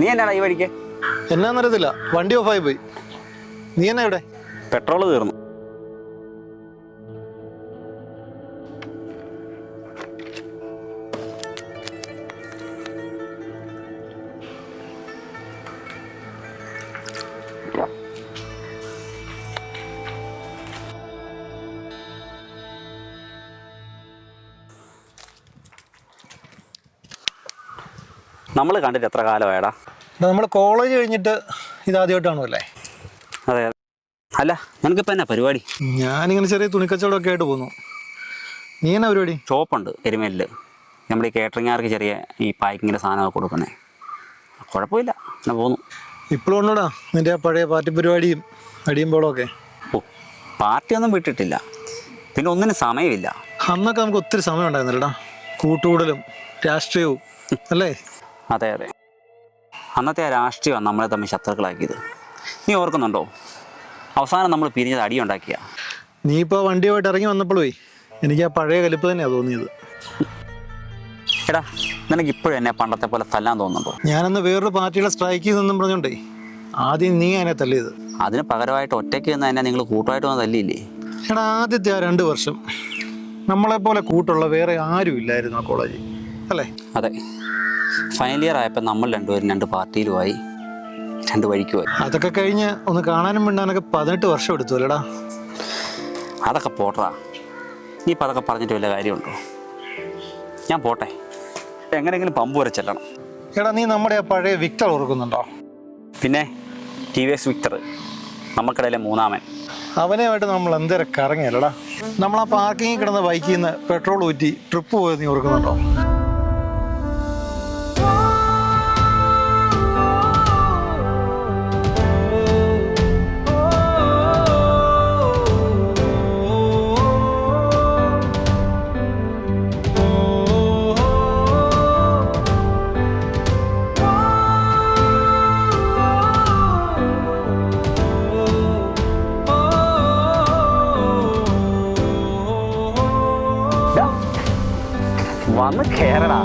നീ എന്നാടാ ഈ വഴിക്ക്? എന്നാന്നറിയത്തില്ല, വണ്ടി ഓഫായി പോയി. നീ എന്നാ ഇവിടെ? പെട്രോൾ തീർന്നു. നമ്മൾ കണ്ടിട്ട് എത്ര കാലമായടാ? നമ്മൾ കോളേജ് കഴിഞ്ഞിട്ട് ഇതാദ്യമായിട്ടാണോ അല്ലേ? അതെ അതെ. അല്ല, നിനക്കിപ്പോൾ എന്നാ പരിപാടി? ഞാനിങ്ങനെ ചെറിയ തുണിക്കച്ചവടമൊക്കെ ആയിട്ട് പോന്നു. നീ എന്നാ പരിപാടി? ഷോപ്പുണ്ട് എരുമേലിൽ. നമ്മൾ ഈ കേറ്ററിംഗുകാർക്ക് ചെറിയ ഈ പാക്കിങ്ങിൻ്റെ സാധനമൊക്കെ കൊടുക്കുന്നത്. കുഴപ്പമില്ല, അങ്ങനെ പോന്നു. ഇപ്പോഴും ഉണ്ടോടാ നിൻ്റെ ആ പഴയ പാർട്ടി പരിപാടിയും അടിയുമ്പോഴൊക്കെ? ഓ, പാർട്ടിയൊന്നും വിട്ടിട്ടില്ല, പിന്നെ ഒന്നിനും സമയമില്ല. അന്നൊക്കെ നമുക്ക് ഒത്തിരി സമയം ഉണ്ടായിരുന്നില്ലടാ, കൂട്ടുകൂടലും രാഷ്ട്രീയവും അല്ലേ? അതെ അതെ, അന്നത്തെ ആ രാഷ്ട്രീയമാണ് നമ്മളെ തമ്മിൽ ശത്രുക്കളാക്കിയത്. നീ ഓർക്കുന്നുണ്ടോ? അവസാനം നമ്മൾ പിരിഞ്ഞത് അടിയുണ്ടാക്കിയ. നീ ഇപ്പോൾ വണ്ടിയുമായിട്ട് ഇറങ്ങി വന്നപ്പോഴേ എനിക്ക് ആ പഴയ കലിപ്പ് തന്നെയാണ് തോന്നിയത്. എടാ, നിനക്ക് ഇപ്പോഴും എന്നെ പണ്ടത്തെ പോലെ തല്ലാൻ തോന്നുന്നുണ്ടോ? ഞാനന്ന് വേറൊരു പാർട്ടിയുടെ സ്ട്രൈക്ക് ചെയ്തെന്നും പറഞ്ഞോണ്ടേ ആദ്യം നീ എന്നെ തല്ലിയത്. അതിന് പകരമായിട്ട് ഒറ്റയ്ക്ക് നിന്ന് എന്നെ നിങ്ങൾ കൂട്ടമായിട്ട് വന്ന് തല്ലിയില്ലേ? എടാ, ആദ്യത്തെ ആ 2 വർഷം നമ്മളെപ്പോലെ കൂട്ടുള്ള വേറെ ആരും ഇല്ലായിരുന്നു ആ കോളേജിൽ, അല്ലേ? അതെ, ഫൈനൽ ഇയർ ആയപ്പോൾ നമ്മൾ രണ്ടുപേരും 2 പാർട്ടിയിലുമായി, 2 വഴിക്കുമായി. അതൊക്കെ കഴിഞ്ഞ് ഒന്ന് കാണാനും മിണ്ടാനൊക്കെ 18 വർഷം എടുത്തു അല്ലേടാ? അതൊക്കെ പോട്ടറാ. നീ ഇപ്പം അതൊക്കെ പറഞ്ഞിട്ട് വല്ല കാര്യമുണ്ടോ? ഞാൻ പോട്ടെ, എങ്ങനെയെങ്കിലും പമ്പ് വരെ ചെല്ലണം. എടാ, നീ നമ്മുടെ ആ പഴയ വിക്ടർ ഓർക്കുന്നുണ്ടോ? പിന്നെ TVS വിക്ടർ, നമുക്കിടയിലെ 3-ാമൻ. അവനെയായിട്ട് നമ്മൾ എന്തേരം കറങ്ങിയല്ലടാ. നമ്മൾ ആ പാർക്കിങ്ങിൽ കിടന്ന ബൈക്കിൽ നിന്ന് പെട്രോൾ ഊറ്റി ട്രിപ്പ് പോയത് നീ ഓർക്കുന്നുണ്ടോ? വന്ന് കേറടാ.